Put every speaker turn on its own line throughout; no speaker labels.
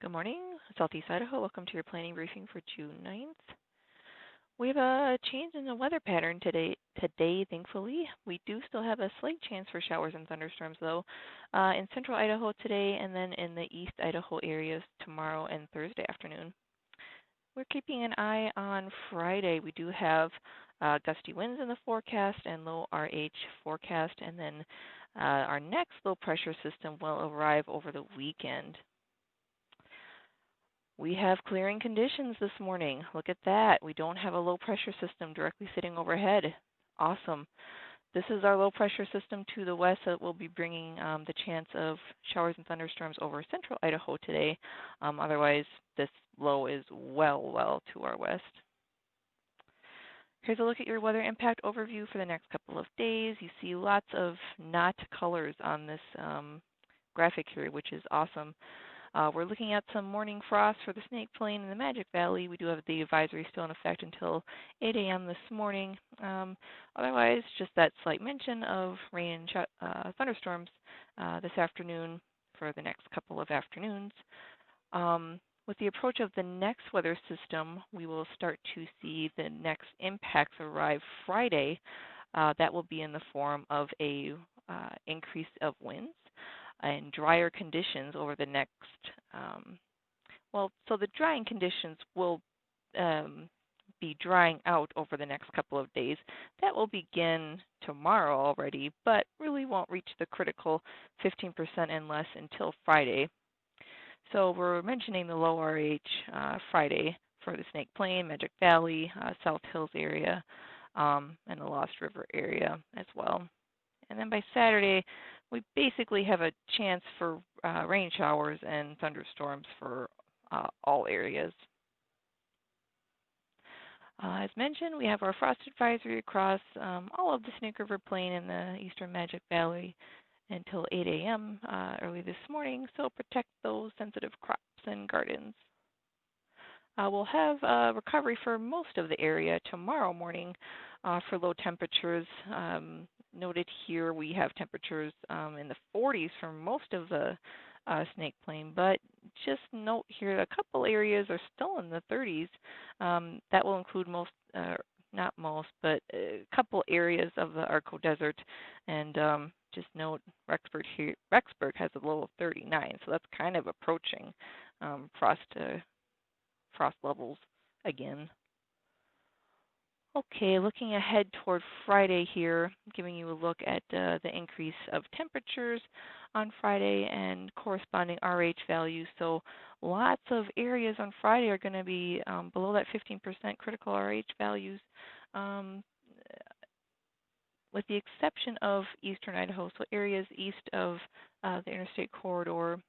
Good morning, Southeast Idaho. Welcome to your planning briefing for June 9th. We have a change in the weather pattern today, thankfully. We do still have a slight chance for showers and thunderstorms, though, in central Idaho today and then in the east Idaho areas tomorrow and Thursday afternoon. We're keeping an eye on Friday. We do have gusty winds in the forecast and low RH forecast, and then our next low pressure system will arrive over the weekend. We have clearing conditions this morning. Look at that. We don't have a low pressure system directly sitting overhead. Awesome. This is our low pressure system to the west that will be bringing the chance of showers and thunderstorms over central Idaho today. Otherwise, this low is well to our west. Here's a look at your weather impact overview for the next couple of days. You see lots of not colors on this graphic here, which is awesome. We're looking at some morning frost for the Snake Plain and the Magic Valley. We do have the advisory still in effect until 8 a.m. this morning. Otherwise, just that slight mention of rain and thunderstorms this afternoon for the next couple of afternoons. With the approach of the next weather system, we will start to see the next impacts arrive Friday. That will be in the form of a increase of winds and drier conditions over the next, so the drying conditions will be drying out over the next couple of days. That will begin tomorrow already, but really won't reach the critical 15% and less until Friday. So we're mentioning the low RH Friday for the Snake Plain, Magic Valley, South Hills area, and the Lost River area as well. And then by Saturday, we basically have a chance for rain showers and thunderstorms for all areas. As mentioned, we have our frost advisory across all of the Snake River Plain and the eastern Magic Valley until 8 a.m. Early this morning, so protect those sensitive crops and gardens. We'll have recovery for most of the area tomorrow morning for low temperatures. Noted here we have temperatures in the 40s for most of the Snake Plain, but just note here a couple areas are still in the 30s. That will include not most, but a couple areas of the Arco Desert, and just note Rexburg has a low of 39, so that's kind of approaching frost levels again. Okay, looking ahead toward Friday here, giving you a look at the increase of temperatures on Friday and corresponding RH values. So lots of areas on Friday are going to be below that 15% critical RH values, with the exception of eastern Idaho. So areas east of the interstate corridor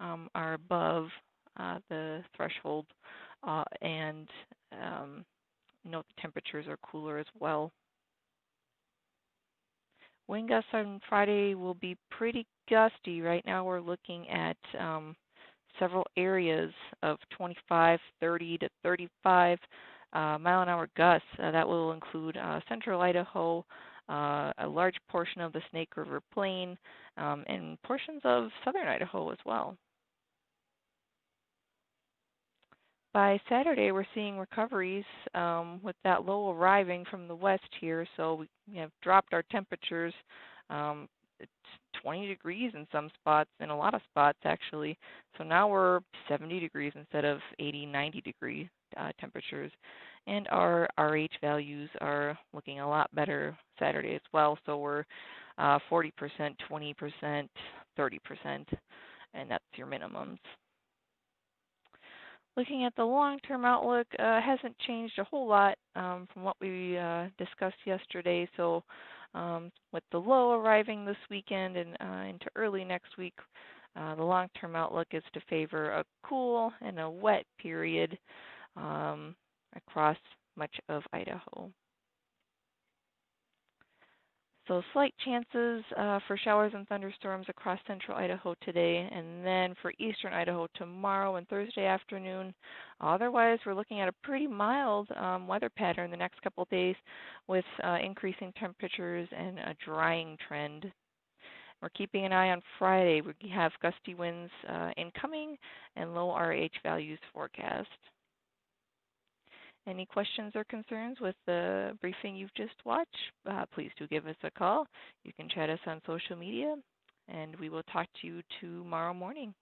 are above the threshold, and note the temperatures are cooler as well. Wind gusts on Friday will be pretty gusty. Right now we're looking at several areas of 25, 30 to 35 mile-an-hour gusts. That will include central Idaho, a large portion of the Snake River Plain, and portions of southern Idaho as well. By Saturday, we're seeing recoveries with that low arriving from the west here. So we have dropped our temperatures. It's 20 degrees in some spots, in a lot of spots actually. So now we're 70 degrees instead of 80, 90 degree temperatures. And our RH values are looking a lot better Saturday as well. So we're 40%, 20%, 30%, and that's your minimums. Looking at the long-term outlook, hasn't changed a whole lot from what we discussed yesterday. So with the low arriving this weekend and into early next week, the long-term outlook is to favor a cool and a wet period across much of Idaho. So slight chances for showers and thunderstorms across central Idaho today, and then for eastern Idaho tomorrow and Thursday afternoon. Otherwise, we're looking at a pretty mild weather pattern the next couple of days with increasing temperatures and a drying trend. We're keeping an eye on Friday. We have gusty winds incoming and low RH values forecast. Any questions or concerns with the briefing you've just watched? Please do give us a call. You can chat us on social media, and we will talk to you tomorrow morning.